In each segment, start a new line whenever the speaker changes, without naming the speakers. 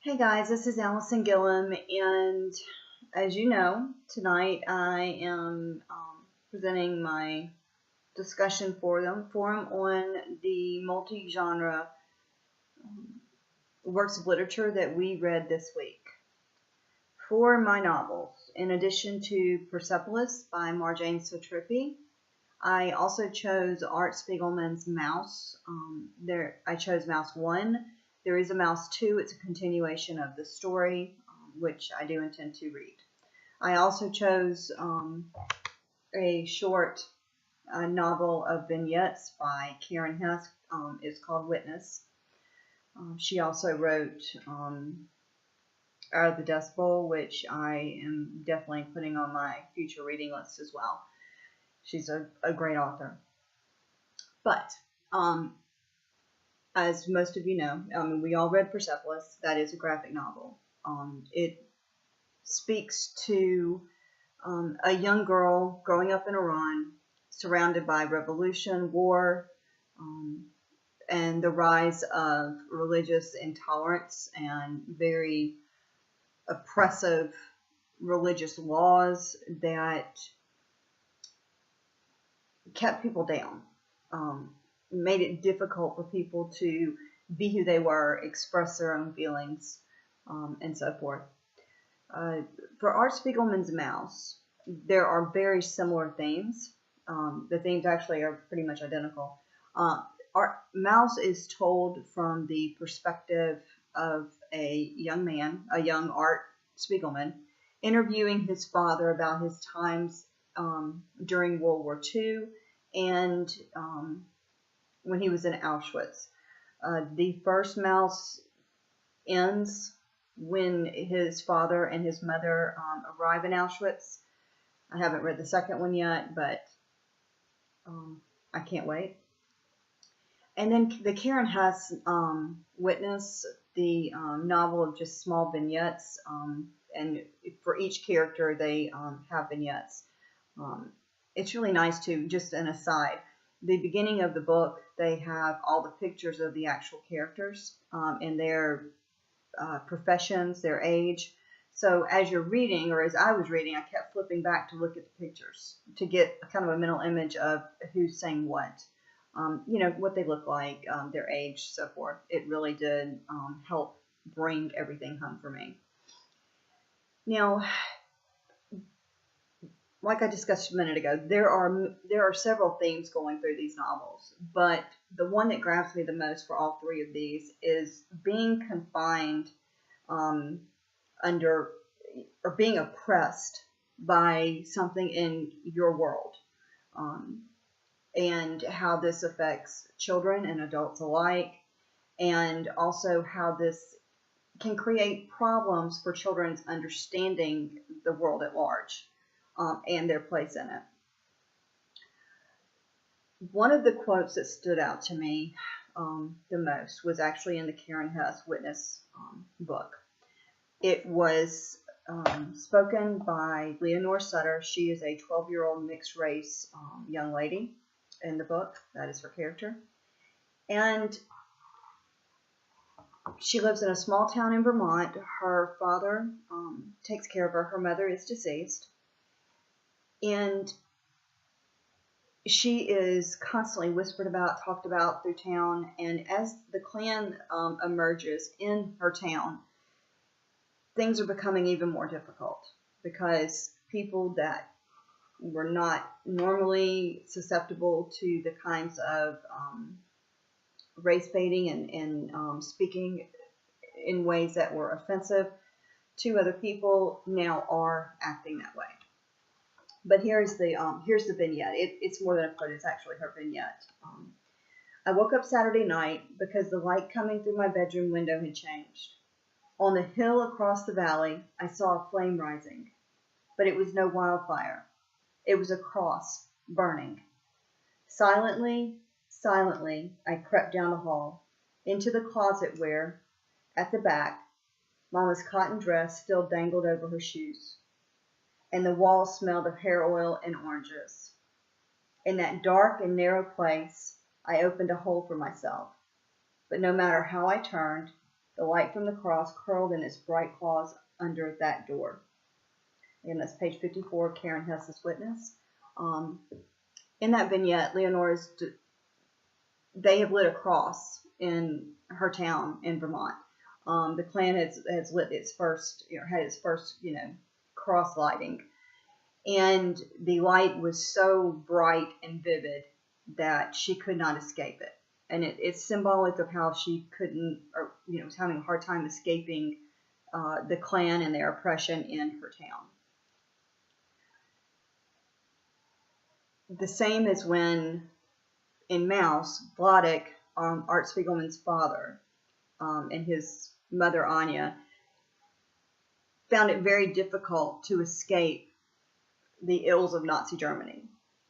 Hey guys, this is Allison Gillum, and as you know, tonight I am presenting my discussion forum on the multi-genre works of literature that we read this week. For my novels, in addition to Persepolis by Marjane Satrapi, I also chose Art Spiegelman's Maus. I chose Maus 1. There is a Maus 2. It's a continuation of the story, which I do intend to read. I also chose a short novel of vignettes by Karen Hess. It's called Witness. She also wrote Out of the Dust Bowl, which I am definitely putting on my future reading list as well. She's a great author. But as most of you know, we all read Persepolis. That is a graphic novel. It speaks to a young girl growing up in Iran, surrounded by revolution, war, and the rise of religious intolerance and very oppressive religious laws that kept people down, made it difficult for people to be who they were, express their own feelings, and so forth. For Art Spiegelman's Maus, there are very similar themes. The themes actually are pretty much identical. Maus is told from the perspective of a young man, a young Art Spiegelman, interviewing his father about his times during World War II and when he was in Auschwitz. The first Maus ends when his father and his mother arrive in Auschwitz. I haven't read the second one yet, but I can't wait. And then the Karen Hess Witness, the novel of just small vignettes, and for each character they have vignettes. It's really nice too. Just an aside, the beginning of the book, they have all the pictures of the actual characters and their professions, their age. So as you're reading, or as I was reading, I kept flipping back to look at the pictures to get kind of a mental image of who's saying what, what they look like, their age, so forth. It really did help bring everything home for me. Now, like I discussed a minute ago, there are several themes going through these novels, but the one that grabs me the most for all three of these is being confined under or being oppressed by something in your world, and how this affects children and adults alike, and also how this can create problems for children's understanding the world at large. And their place in it. One of the quotes that stood out to me the most was actually in the Karen Hess Witness book. It was spoken by Leonore Sutter. She is a 12-year-old mixed race young lady in the book. That is her character. And she lives in a small town in Vermont. Her father takes care of her. Her mother is deceased. And she is constantly whispered about, talked about through town. And as the Klan emerges in her town, things are becoming even more difficult because people that were not normally susceptible to the kinds of race baiting and speaking in ways that were offensive to other people now are acting that way. But here's the vignette. It's more than a quote. It's actually her vignette. I woke up Saturday night because the light coming through my bedroom window had changed. On the hill across the valley, I saw a flame rising, but it was no wildfire. It was a cross burning. Silently, I crept down the hall, into the closet where, at the back, Mama's cotton dress still dangled over her shoes, and the walls smelled of hair oil and oranges. In that dark and narrow place, I opened a hole for myself, but no matter how I turned, the light from the cross curled in its bright claws under that door. And that's page 54, Karen Hess's Witness. In that vignette, Leonora's, they have lit a cross in her town in Vermont. The Klan has lit its first, had its first, cross lighting. And the light was so bright and vivid that she could not escape it. And it's symbolic of how she couldn't, or, was having a hard time escaping the Klan and their oppression in her town. The same as when, in Maus, Vladek, Art Spiegelman's father, and his mother Anya, found it very difficult to escape the ills of Nazi Germany.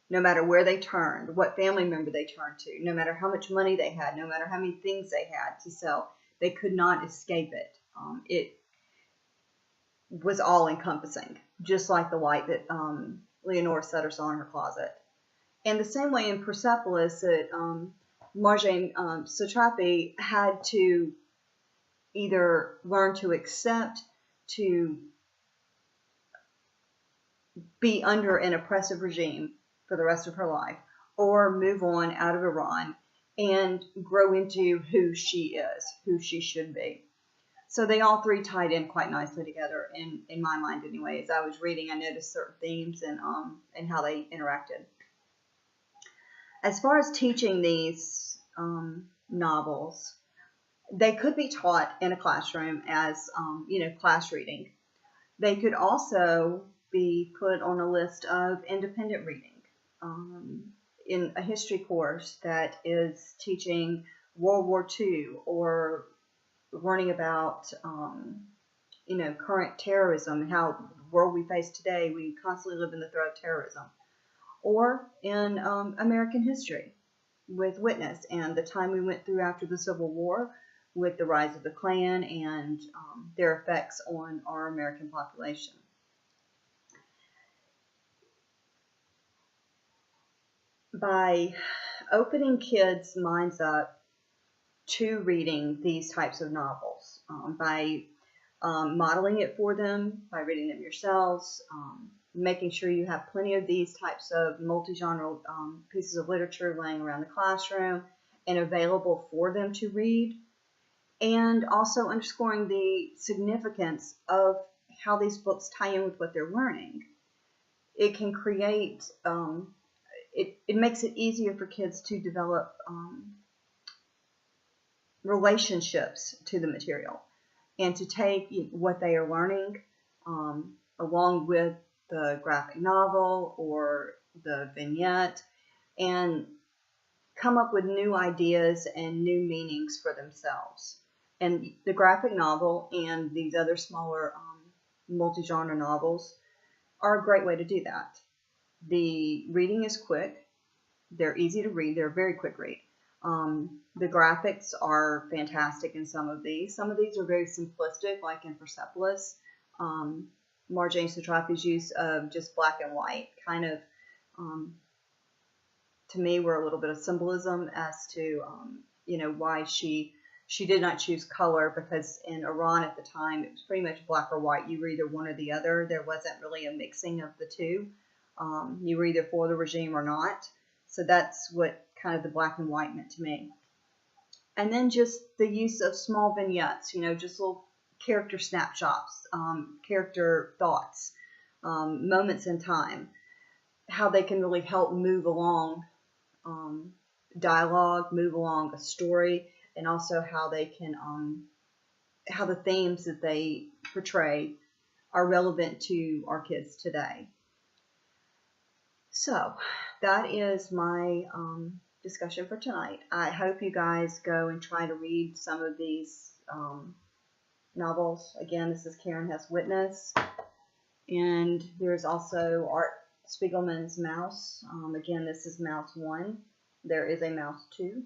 No matter where they turned, what family member they turned to, no matter how much money they had, no matter how many things they had to sell, they could not escape it. It was all-encompassing, just like the light that Leonora Sutter saw in her closet. And the same way in Persepolis, that Marjane Satrapi had to either learn to accept, to be under an oppressive regime for the rest of her life, or move on out of Iran and grow into who she is, who she should be. So they all three tied in quite nicely together, in my mind anyway. As I was reading, I noticed certain themes and how they interacted. As far as teaching these novels, they could be taught in a classroom as, class reading. They could also be put on a list of independent reading in a history course that is teaching World War II, or learning about, current terrorism and how the world we face today, we constantly live in the threat of terrorism. Or in American history with Witness and the time we went through after the Civil War with the rise of the Klan and their effects on our American population. By opening kids' minds up to reading these types of novels, by modeling it for them, by reading them yourselves, making sure you have plenty of these types of multi-genre pieces of literature laying around the classroom and available for them to read, and also underscoring the significance of how these books tie in with what they're learning. It can create, it makes it easier for kids to develop relationships to the material, and to take what they are learning along with the graphic novel or the vignette, and come up with new ideas and new meanings for themselves. And the graphic novel and these other smaller multi-genre novels are a great way to do that. The reading is quick. They're easy to read. They're a very quick read. The graphics are fantastic in some of these. Some of these are very simplistic, like in Persepolis. Marjane Satrapi's use of just black and white kind of, to me, were a little bit of symbolism as to, why she did not choose color, because in Iran at the time, it was pretty much black or white. You were either one or the other. There wasn't really a mixing of the two. You were either for the regime or not. So that's what kind of the black and white meant to me. And then just the use of small vignettes, just little character snapshots, character thoughts, moments in time, how they can really help move along dialogue, move along a story, and also how they can, how the themes that they portray are relevant to our kids today. So that is my discussion for tonight. I hope you guys go and try to read some of these novels. Again, this is Karen Hess Witness, and there's also Art Spiegelman's Maus. Again, this is Maus 1. There is a Maus 2.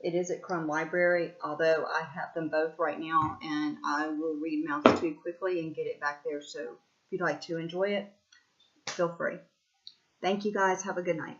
It is at Crumb Library, although I have them both right now, and I will read Maus 2 quickly and get it back there. So if you'd like to enjoy it, feel free. Thank you guys. Have a good night.